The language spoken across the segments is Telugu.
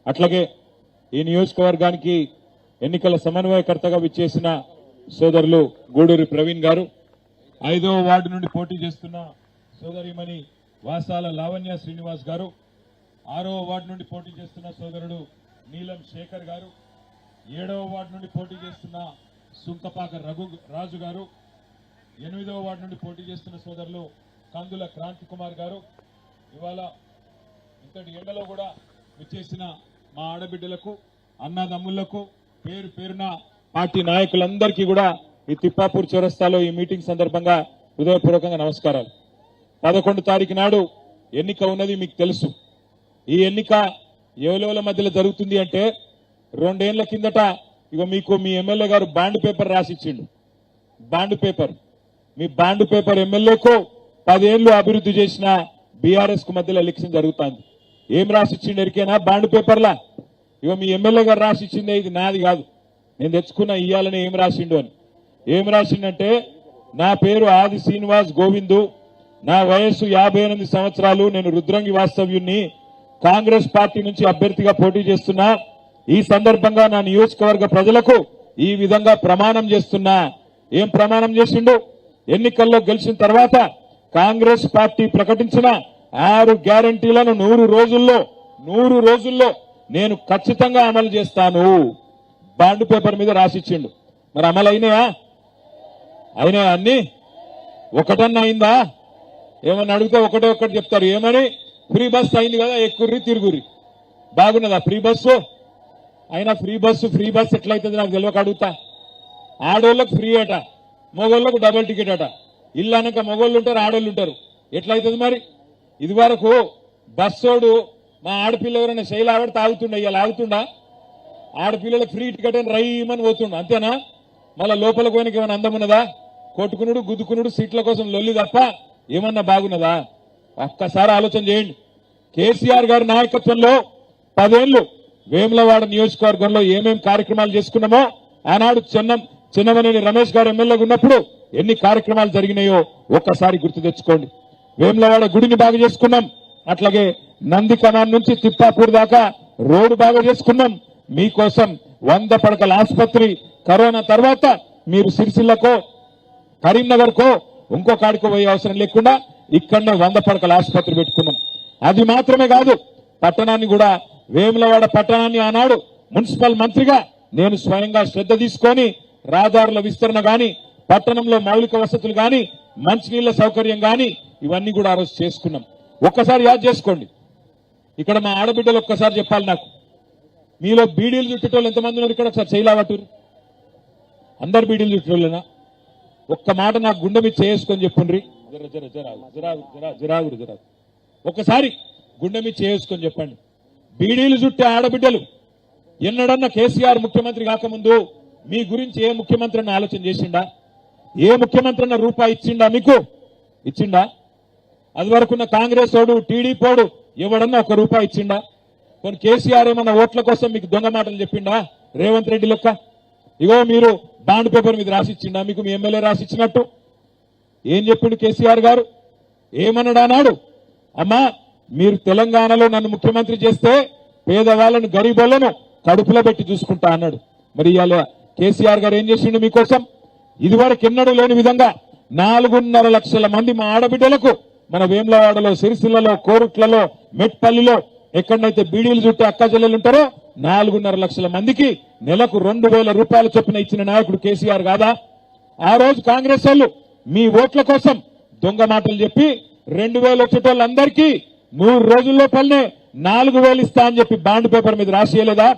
అట్లాగే ఈ నియోజకవర్గానికి ఎన్నికల సమన్వయకర్తగా విచ్చేసిన సోదరులు గూడూరి ప్రవీణ్ గారు, 5వ వార్డు నుండి పోటీ చేస్తున్న సోదరిమణి వాసాల లావణ్య శ్రీనివాస్ గారు, 6వ వార్డు నుండి పోటీ చేస్తున్న సోదరుడు నీలం శేఖర్ గారు, 7వ వార్డు నుండి పోటీ చేస్తున్న సుంకపాక రాజు గారు, 8వ వార్డు నుండి పోటీ చేస్తున్న సోదరులు కందుల క్రాంతి కుమార్ గారు, ఇవాళ ఇంతటి ఎండలో కూడా విచ్చేసిన మా ఆడబిడ్డలకు, అన్నదమ్ములకు, పేరు పేరున పార్టీ నాయకులందరికీ కూడా ఈ తిప్పాపూర్ చౌరస్తాలో ఈ మీటింగ్ సందర్భంగా హృదయపూర్వకంగా నమస్కారాలు. 11 తారీఖు నాడు ఎన్నిక ఉన్నది మీకు తెలుసు. ఈ ఎన్నిక ఎవరెవల మధ్యలో జరుగుతుంది అంటే 2 ఏళ్ల కిందట ఇగో మీకు మీ ఎమ్మెల్యే గారు బాండ్ పేపర్ రాసిచ్చిండు. బాండ్ పేపర్, మీ బాండ్ పేపర్ ఎమ్మెల్యేకు 10 ఏళ్లు అభివృద్ధి చేసిన బీఆర్ఎస్ కు మధ్యలో ఎలక్షన్ జరుగుతుంది. ఏం రాసిచ్చిండు ఎరికేనా? బాండ్ పేపర్లా ఇగో మీ ఎమ్మెల్యే గారు రాసిచ్చిందే, ఇది నాది కాదు, నేను తెచ్చుకున్న ఇయ్యాలని. ఏం రాసిండు అని, ఏం రాసిండంటే, నా పేరు ఆది శ్రీనివాస్ గోవిందు, నా వయస్సు 58 సంవత్సరాలు, నేను రుద్రంగి వాస్తవ్యుణ్ణి, కాంగ్రెస్ పార్టీ నుంచి అభ్యర్థిగా పోటీ చేస్తున్నా. ఈ సందర్భంగా నా నియోజకవర్గ ప్రజలకు ఈ విధంగా ప్రమాణం చేస్తున్నా. ఏం ప్రమాణం చేసిండు? ఎన్నికల్లో గెలిచిన తర్వాత కాంగ్రెస్ పార్టీ ప్రకటించిన 6 గ్యారంటీలను 100 రోజుల్లో నేను ఖచ్చితంగా అమలు చేస్తాను. బాండ్ పేపర్ మీద రాసిచ్చిండు. మరి అమలు అయినాయా? అన్ని ఒకటన్నా అయిందా? ఏమన్నా అడిగితే ఒకటి చెప్తారు. ఏమని? ఫ్రీ బస్ అయింది కదా, ఎక్కుర్రి తిరుగుర్రి. బాగున్నదా ఫ్రీ బస్సు? అయినా ఫ్రీ బస్సు ఎట్లయితుంది నాకు తెలియక అడుగుతా. ఆడోళ్ళకు ఫ్రీ అట, మగోళ్ళకు డబుల్ టికెట్ అట. ఇల్లు అనక మగోళ్ళు ఉంటారు, ఆడోళ్ళు ఉంటారు. ఎట్లయితుంది మరి? ఇది వరకు బస్సోడు మా ఆడపిల్ల ఎవరైనా శైలి ఆవిడ ఆగుతుండ, ఇలా ఆగుతుండా? ఆడపిల్లలకు ఫ్రీ టికెట్ అని రైమని పోతుండ, అంతేనా? మళ్ళా లోపలికి పోయినకి ఏమైనా అందం ఉన్నదా? కొట్టుకునుడు, గుద్దుకునుడు, సీట్ల కోసం లొల్లి తప్ప ఏమన్నా బాగున్నదా? ఒక్కసారి ఆలోచన చేయండి. కేసీఆర్ గారి నాయకత్వంలో 10 ఏళ్లు వేములవాడ నియోజకవర్గంలో ఏమేం కార్యక్రమాలు చేసుకున్నామో, ఆనాడు చిన్నమనేని రమేష్ గారు ఎమ్మెల్యేగా ఉన్నప్పుడు ఎన్ని కార్యక్రమాలు జరిగినాయో ఒక్కసారి గుర్తు తెచ్చుకోండి. వేములవాడ గుడిని బాగా చేసుకున్నాం. అట్లాగే నందికమాన్ నుంచి తిప్పాపూర్ దాకా రోడ్డు బాగా చేసుకున్నాం. మీకోసం 100 పడకల ఆసుపత్రి, కరోనా తర్వాత మీరు సిరిసిల్లకో కరీంనగర్కో ఇంకో కాడికో పోయే అవసరం లేకుండా ఇక్కడనే 100 పడకల ఆసుపత్రి పెట్టుకున్నాం. అది మాత్రమే కాదు, పట్టణాన్ని కూడా, వేములవాడ పట్టణాన్ని ఆనాడు మున్సిపల్ మంత్రిగా నేను స్వయంగా శ్రద్ధ తీసుకొని రహదారుల విస్తరణ గాని, పట్టణంలో మౌలిక వసతులు గాని, మంచినీళ్ల సౌకర్యం గాని ఇవన్నీ కూడా ఆ రోజు చేసుకున్నాం. ఒక్కసారి యాద్ చేసుకోండి. ఇక్కడ మా ఆడబిడ్డలు ఒక్కసారి చెప్పాలి నాకు, మీలో బీడీలు చుట్టేటోళ్ళు ఎంతమంది ఉన్నారు ఇక్కడ? ఒకసారి చేయలావటూరు. అందరు బీడీలు చుట్టేటోళ్ళేనా? ఒక్క మాట నాకు గుండె మీద చేసుకొని చెప్పుండ్రి. జరాగురు ఒక్కసారి గుండె మీద చేసుకొని చెప్పండి. బీడీలు చుట్టే ఆడబిడ్డలు ఎన్నడన్నా కేసీఆర్ ముఖ్యమంత్రి కాకముందు మీ గురించి ఏ ముఖ్యమంత్రి అన్న ఆలోచన చేసిండా? ఏ ముఖ్యమంత్రి అన్న రూపాయి ఇచ్చిండా? మీకు ఇచ్చిండా? అది వరకున్న కాంగ్రెస్ ఓడు, టీడీపీ ఎవడన్నా 1 రూపాయి ఇచ్చిండా? కొన్ని కేసీఆర్ ఏమన్నా ఓట్ల కోసం మీకు దొంగ మాటలు చెప్పిండా? రేవంత్ రెడ్డి లెక్క ఇగో మీరు బాండ్ పేపర్ మీద రాసిచ్చిండా? మీకు మీ ఎమ్మెల్యే రాసిచ్చినట్టు ఏం చెప్పిండు కేసీఆర్ గారు? ఏమన్నాడు అన్నాడు? అమ్మా, మీరు తెలంగాణలో నన్ను ముఖ్యమంత్రి చేస్తే పేదవాళ్లను, గరీబులను కడుపులో పెట్టి చూసుకుంటా అన్నాడు. మరి ఇవాళ కేసీఆర్ గారు ఏం చేసిండు మీకోసం? ఇదివరకు ఎన్నడూ లేని విధంగా 4.5 లక్షల మంది మా ఆడబిడ్డలకు మన వేములవాడలో, సిరిసిల్లలో, కోరుట్లలో, మెట్పల్లిలో ఎక్కడైతే బీడీలు చుట్టే అక్క చెల్లెలు ఉంటారో 4.5 లక్షల మందికి నెలకు 2,000 రూపాయల చొప్పున ఇచ్చిన నాయకుడు కేసీఆర్ కాదా? ఆ రోజు కాంగ్రెస్ వాళ్ళు మీ ఓట్ల కోసం దొంగ మాటలు చెప్పి 2,000 వచ్చేటోళ్ళందరికీ 100 రోజుల్లోపలనే 4,000 ఇస్తా అని చెప్పి బాండ్ పేపర్ మీద రాసియలేదా?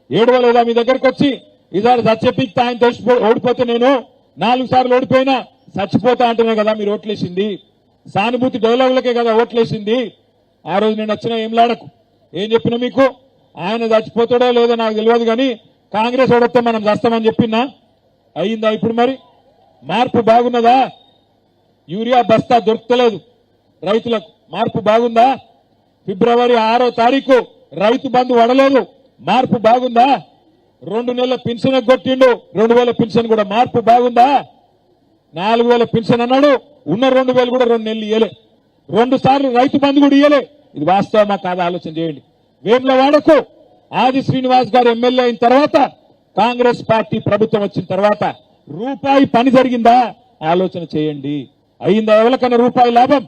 7,000 మీ దగ్గరకు వచ్చి ఈసారి చచ్చిపోతే ఆయన తెలిసి ఓడిపోతే నేను 4 సార్లు ఓడిపోయినా చచ్చిపోతా అంటేనే కదా మీరు ఓట్లేసింది. సానుభూతి డైలాగులకే కదా ఓట్లేసింది. ఆ రోజు నేను వచ్చిన ఏంలాడకు ఏం చెప్పినా మీకు? ఆయన చచ్చిపోతాడో లేదో నాకు తెలియదు కానీ కాంగ్రెస్ ఓడితే మనం చేస్తామని చెప్పినా అయిందా? ఇప్పుడు మరి మార్పు బాగున్నదా? యూరియా బస్తా దొరకలేదు రైతులకు, మార్పు బాగుందా? ఫిబ్రవరి 6వ తారీఖు రైతు బంధు వడలేదు, మార్పు బాగుందా? 2 నెలల పెన్షన్ కొట్టిండు, 2,000 పెన్షన్ కూడా, మార్పు బాగుందా? 4,000 పెన్షన్ అన్నాడు, ఉన్న 2,000 కూడా 2 నెలలు ఇయ్యలే. 2 సార్లు రైతు బంధు కూడా ఇయ్యలే. ఇది వాస్తవమా కాదా ఆలోచన చేయండి. వేములవాడకు ఆది శ్రీనివాస్ గారు ఎమ్మెల్యే అయిన తర్వాత కాంగ్రెస్ పార్టీ ప్రభుత్వం వచ్చిన తర్వాత రూపాయి పని జరిగిందా ఆలోచన చేయండి. అయిందా ఎవరికన్నా రూపాయి లాభం?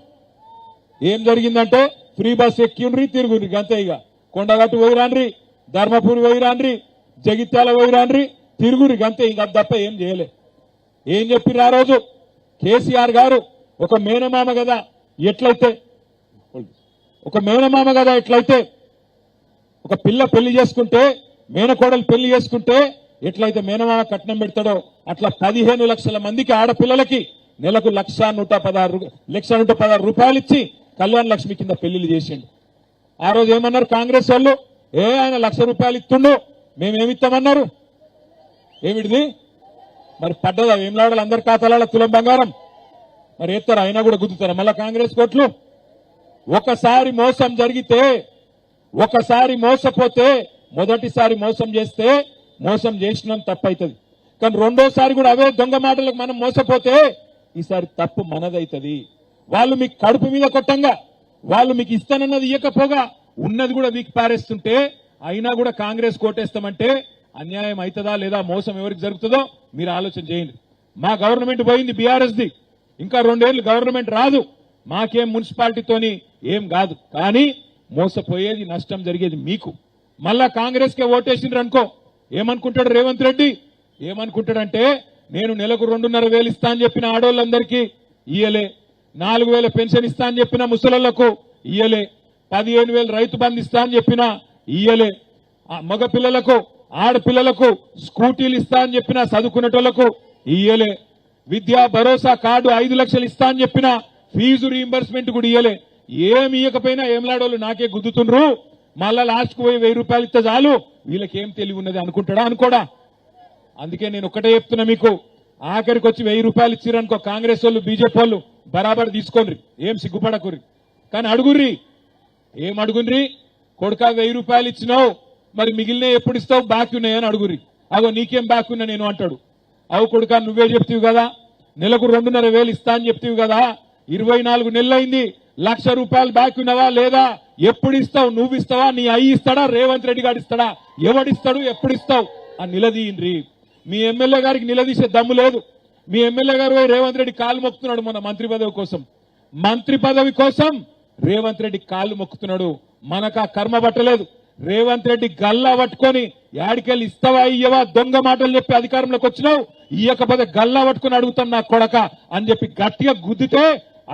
ఏం జరిగిందంటే ఫ్రీ బస్ ఎక్కిండ్రి తిరుగుండ్రి అంతే. ఇక కొండగట్టు పోయిరాండ్రి, ధర్మపూర్ పోయిరాండ్రి, జగిత్యాల పోయిరాండ్రి, తిరుగురి అంతే. ఇంకా తప్ప ఏం చేయలే. ఏం చెప్పిర్రు ఆ రోజు కేసీఆర్ గారు? ఒక మేనమామ కదా ఎట్లయితే ఒక పిల్ల పెళ్లి చేసుకుంటే, మేనకోడలు పెళ్లి చేసుకుంటే ఎట్లయితే మేనమామ కట్నం పెడతాడో అట్లా 15 లక్షల మందికి ఆడపిల్లలకి నెలకు 1,116 రూపాయలు ఇచ్చి కళ్యాణ లక్ష్మి కింద పెళ్లిళ్ళు చేసిండు. ఆ రోజు ఏమన్నారు కాంగ్రెస్ వాళ్ళు? ఆయన 1,00,000 రూపాయలు ఇస్తుండు, మేమేమిస్తామన్నారు. ఏమిటిది మరి? పడ్డదా వేములాడలు అందరి ఖాతాల తులం బంగారం? మరి ఎత్తారా? అయినా కూడా గుద్దుతారా మళ్ళా కాంగ్రెస్ కోట్లు? ఒకసారి మోసం జరిగితే, ఒకసారి మోసపోతే, మొదటిసారి మోసం చేస్తే మోసం చేసినాం తప్పైతుంది. కానీ రెండోసారి కూడా అవే దొంగ మాటలకు మనం మోసపోతే ఈసారి తప్పు మనదైతుంది. వాళ్ళు మీకు కడుపు మీద కొట్టంగా, వాళ్ళు మీకు ఇస్తానన్నది ఇయ్యకపోగా ఉన్నది కూడా వీక్ పారేస్తుంటే అయినా కూడా కాంగ్రెస్ కోటేస్తామంటే అన్యాయం అవుతుందా లేదా, మోసం ఎవరికి జరుగుతుందో మీరు ఆలోచన చేయండి. మా గవర్నమెంట్ పోయింది బీఆర్ఎస్ది, ఇంకా 2 ఏళ్లు గవర్నమెంట్ రాదు. మాకేం మున్సిపాలిటీతోని ఏం కాదు, కానీ మోసపోయేది నష్టం జరిగేది మీకు. మళ్ళా కాంగ్రెస్ కే ఓటేసిండ్రు అనుకో, ఏమనుకుంటాడు రేవంత్ రెడ్డి? ఏమనుకుంటాడంటే నేను నెలకు 2,500 ఇస్తా అని చెప్పిన ఆడోళ్ళందరికీ ఇయ్యలే, 4,000 పెన్షన్ ఇస్తా అని చెప్పిన ముసలోళ్లకు ఇయ్యలే, 15,000 రైతు బంధు ఇస్తా అని చెప్పిన ఇయ్యలే, మగ పిల్లలకు ఆడపిల్లలకు స్కూటీలు ఇస్తా అని చెప్పిన చదువుకునేటోళ్లకు ఇయ్యలే, విద్యా భరోసా కార్డు 5 లక్షలు ఇస్తా అని చెప్పిన ఫీజు రీయింబర్స్మెంట్ కూడా ఇయ్యలే. ఏమి ఇయ్యకపోయినా ఏంలాడోళ్ళు నాకే గుద్దుతుండ్రు, మళ్ళా లాస్ట్కు పోయి 1,000 రూపాయలు ఇస్తే చాలు, వీళ్ళకేం తెలివి ఉన్నది అనుకుంటాడా? అనుకోడా? అందుకే నేను ఒకటే చెప్తున్నా మీకు, ఆఖరికి వచ్చి 1,000 రూపాయలు ఇచ్చిరనుకో కాంగ్రెస్ వాళ్ళు బీజేపీ వాళ్ళు బరాబర్ తీసుకోండి, ఏం సిగ్గుపడకుర్రి. కానీ అడుగుర్రి, ఏం అడుగుండ్రి? కొడుకా 1,000 రూపాయలు ఇచ్చినావు, మరి మిగిలిన ఎప్పుడు ఇస్తావు, బాకీ ఉన్నాయని అడుగుర్రి. అగో నీకేం బాకీ ఉన్నా నేను అంటాడు. అవు కొడుకా నువ్వే చెప్తావు కదా, నెలకు 2,500 ఇస్తా అని చెప్తావు కదా, 24 నెలలైంది, 1,00,000 రూపాయలు బాకీ ఉన్నావా లేదా, ఎప్పుడు ఇస్తావు? నువ్వు ఇస్తావా, నీ అయ్యి ఇస్తాడా, రేవంత్ రెడ్డి గారు ఇస్తాడా, ఎవడిస్తాడు, ఎప్పుడు ఇస్తావు అని నిలదీయండ్రి. మీ ఎమ్మెల్యే గారికి నిలదీసే దమ్ము లేదు. మీ ఎమ్మెల్యే గారు రేవంత్ రెడ్డి కాలు మొక్కుతున్నాడు మొన్న మంత్రి పదవి కోసం. మంత్రి పదవి కోసం రేవంత్ రెడ్డి కాళ్ళు మొక్కుతున్నాడు. మనకు ఆ కర్మ పట్టలేదు. రేవంత్ రెడ్డి గల్లా పట్టుకొని యాడికెళ్ళి ఇస్తావా ఇయ్యవా దొంగ మాటలు చెప్పి అధికారంలోకి వచ్చినావు, ఇయ్యకపోతే గల్లా పట్టుకొని అడుగుతాం నా కొడక అని చెప్పి గట్టిగా గుద్దితే,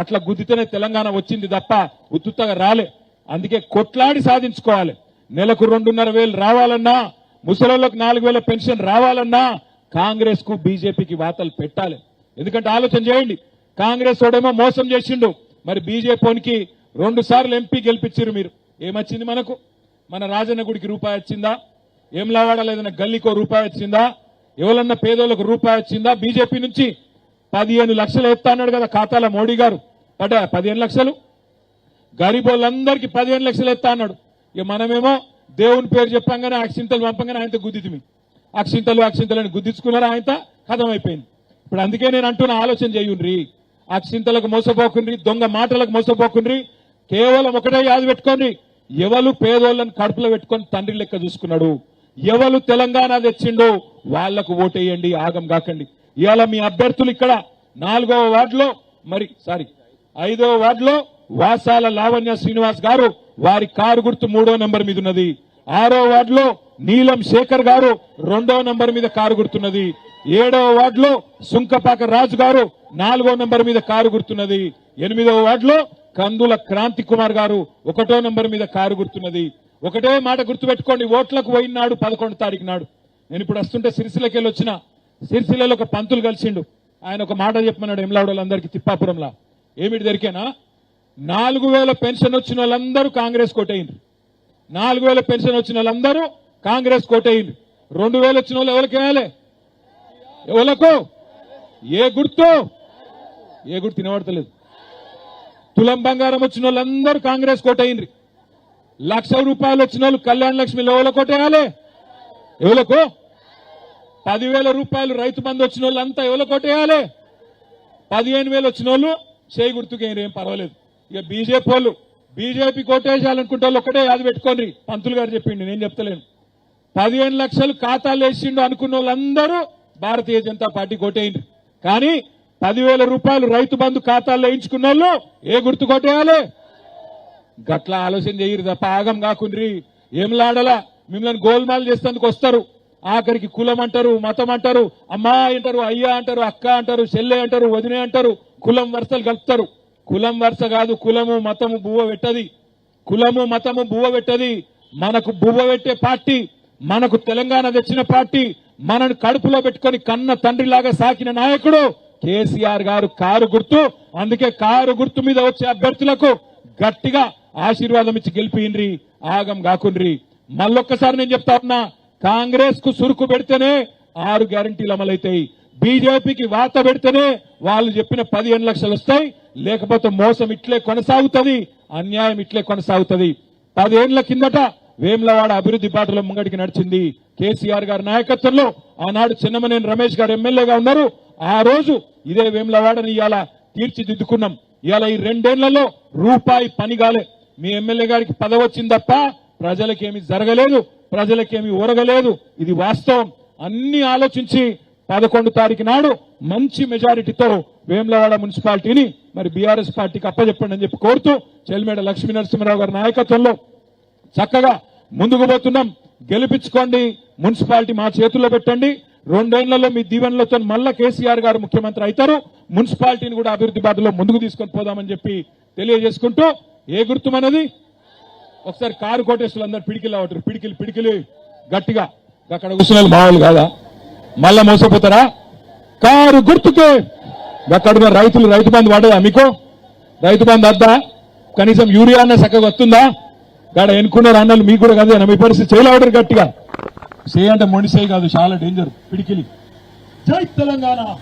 అట్లా గుద్దితేనే తెలంగాణ వచ్చింది తప్ప ఉత్తుత్తగా రాలే. అందుకే కొట్లాడి సాధించుకోవాలి. నెలకు 2,500 రావాలన్నా, ముసలోళ్ళకు 4,000 పెన్షన్ రావాలన్నా కాంగ్రెస్ కు బీజేపీకి వాతలు పెట్టాలి. ఎందుకంటే ఆలోచన చేయండి, కాంగ్రెస్ వాడేమో మోసం చేసిండు, మరి బీజేపీకి 2 సార్లు ఎంపీ గెలిపించారు మీరు. ఏమొచ్చింది మనకు? మన రాజన్న గుడికి రూపాయి వచ్చిందా? ఏంలావాడ ఏదైనా గల్లీకో రూపాయి వచ్చిందా? ఎవరన్నా పేదోళ్లకు రూపాయి వచ్చిందా? బీజేపీ నుంచి 15 లక్షలు ఎత్తా అన్నాడు కదా ఖాతాలో మోడీ గారు, పడ్డా 15 లక్షలు? గరీబోళ్ళందరికీ 15 లక్షలు ఎత్తా అన్నాడు. ఇక మనమేమో దేవుని పేరు చెప్పంగానే అక్షింతలు పంపంగానే ఆయనతో గుద్దితిమి, అక్షింతలని గుద్దించుకున్నారా, ఆయనతో కథం అయిపోయింది. ఇప్పుడు అందుకే నేను అంటున్న ఆలోచన చేయుండ్రి, అక్షింతలకు మోసపోకుండ్రి, దొంగ మాటలకు మోసపోకుండ్రి. కేవలం ఒకటే యాది పెట్టుకోండి, ఎవరు పేదోళ్ళని కడుపులో పెట్టుకొని తండ్రి లెక్క చూసుకున్నాడు, ఎవరు తెలంగాణ తెచ్చిండో వాళ్లకు ఓటేయండి, ఆగం కాకండి. ఇవాళ మీ అభ్యర్థులు ఇక్కడ 4వ వార్డులో, 5వ వార్డులో వాసాల లావణ్య శ్రీనివాస్ గారు, వారి కారు గుర్తు 3వ నంబర్ మీద ఉన్నది. 6వ వార్డులో నీలం శేఖర్ గారు 2వ నంబర్ మీద కారు గుర్తున్నది. 7వ వార్డులో సుంకపాక రాజు గారు 4వ నంబర్ మీద కారు గుర్తున్నది. 8వ వార్డులో కందుల క్రాంతి కుమార్ గారు 1వ నంబర్ మీద కారు గుర్తున్నది. ఒకటే మాట గుర్తుపెట్టుకోండి, ఓట్లకు పోయినాడు 11వ తారీఖు నాడు. నేను ఇప్పుడు వస్తుంటే సిరిసిల్లకి వెళ్ళి వచ్చిన, సిరిసిల్లలో ఒక పంతులు కలిసిండు. ఆయన ఒక మాట చెప్పమన్నాడు ఎంలాడోళ్ళందరికీ తిప్పాపురంలా. ఏమిటి దొరికేనా? 4,000 పెన్షన్ వచ్చిన వాళ్ళందరూ కాంగ్రెస్ కోటేయండి, 4,000 పెన్షన్ వచ్చిన వాళ్ళందరూ కాంగ్రెస్ కోటేయండి. 2,000 వచ్చిన వాళ్ళు ఎవరికి వేయాలి? ఎవలకు? ఏ గుర్తు తినబడతలేదు. తులం బంగారం వచ్చిన వాళ్ళందరూ కాంగ్రెస్ కోటేయండి. 1,00,000 రూపాయలు వచ్చిన వాళ్ళు కళ్యాణ లక్ష్మి ఎవరు కోటేయాలి? ఎవలకు? 10,000 రూపాయలు రైతు బంధు వచ్చిన వాళ్ళంతా ఎవరు కోటేయాలి? 15,000 వచ్చిన వాళ్ళు చేయి గుర్తుకు ఏం పర్వాలేదు. ఇక బీజేపీ కోటేయాలనుకుంటే వాళ్ళు ఒకటే యాది పెట్టుకోండి, పంతులు గారు చెప్పిండి, నేను చెప్తలేను. 15 లక్షలు ఖాతాలు వేసిండు అనుకున్న వాళ్ళందరూ భారతీయ జనతా పార్టీ కొట్టేయండి. కానీ 10,000 రూపాయలు రైతు బంధు ఖాతాల్లో వేయించుకున్న వాళ్ళు ఏ గుర్తు కొట్టేయాలి? గట్లా ఆలోచన చేయరు తప్ప ఆగం కాకుండ్రి. ఏం లాడలా మిమ్మల్ని గోల్మాల్ చేసేందుకు వస్తారు. ఆఖరికి కులం అంటారు, మతం అంటారు, అమ్మా అంటారు, అయ్యా అంటారు, అక్క అంటారు, చెల్లె అంటారు, వదినే అంటారు, కులం వరుసలు కలుపుతారు. కులం వరుస కాదు, కులము మతము బువ్వ పెట్టది. కులము మతము బువ్వ పెట్టది. మనకు బువ్వ పెట్టే పార్టీ, మనకు తెలంగాణ తెచ్చిన పార్టీ, మనను కడుపులో పెట్టుకుని కన్న తండ్రిలాగా సాకిన నాయకుడు కేసీఆర్ గారు. కారు గుర్తు. అందుకే కారు గుర్తు మీద వచ్చే అభ్యర్థులకు గట్టిగా ఆశీర్వాదం ఇచ్చి గెలిపియండ్రి, ఆగం కాకుండ్రి. మళ్ళొక్కసారి నేను చెప్తా ఉన్నా, కాంగ్రెస్ కు సురుకు పెడితేనే 6 గ్యారంటీలు అమలైతాయి. బీజేపీకి వాత పెడితేనే వాళ్ళు చెప్పిన 15 లక్షలు వస్తాయి. లేకపోతే మోసం ఇట్లే కొనసాగుతుంది, అన్యాయం ఇట్లే కొనసాగుతుంది. 10 ఏళ్ల కిందట వేములవాడ అభివృద్ధి బాటలో ముంగడికి నడిచింది కేసీఆర్ గారి నాయకత్వంలో. ఆనాడు చిన్నమనేని రమేష్ గారు ఎమ్మెల్యేగా ఉన్నారు. ఆ రోజు ఇదే వేములవాడని ఇవాళ తీర్చిదిద్దుకున్నాం. ఇవాళ ఈ 2 ఏళ్లలో రూపాయి పని కాలే. మీ ఎమ్మెల్యే గారికి పదవి వచ్చింది తప్ప ప్రజలకేమి జరగలేదు, ప్రజలకేమి ఒరగలేదు. ఇది వాస్తవం. అన్ని ఆలోచించి 11 తారీఖు నాడు మంచి మెజారిటీతో వేములవాడ మున్సిపాలిటీని మరి బీఆర్ఎస్ పార్టీకి అప్పచెప్పండి అని చెప్పి కోరుతూ చెల్లిమేడ లక్ష్మీ నరసింహరావు గారి నాయకత్వంలో చక్కగా ముందుకు పోతున్నాం. గెలిపించుకోండి, మున్సిపాలిటీ మా చేతుల్లో పెట్టండి. 2 ఏళ్లలో మీ దీవెనలతో మళ్ళా కేసీఆర్ గారు ముఖ్యమంత్రి అవుతారు. మున్సిపాలిటీని కూడా అభివృద్ధి బాటలో ముందుకు తీసుకొని పోదామని చెప్పి తెలియజేసుకుంటూ, ఏ గుర్తుమన్నది ఒకసారి కారు కోటేశ్వరులు అందరు పిడికిలు అవటారు. పిడికిలి గట్టిగా అక్కడ కూర్చున్న మామూలు కాదా? మళ్ళా మోసపోతారా? కారు గుర్తుకే. అక్కడ రైతు బంధు పడదా మీకు? రైతు బంధు వద్దా? కనీసం యూరియా అన్న చక్కగా వస్తుందా? గాడ ఎన్నుకున్నారు అన్నలు మీకు కూడా కదా. మీ పరిస్థితి చేయలేవటారు గట్టిగా. చేయంటే మొండి చేయి కాదు, చాలా డేంజర్. పిడికిలి. జై తెలంగాణ.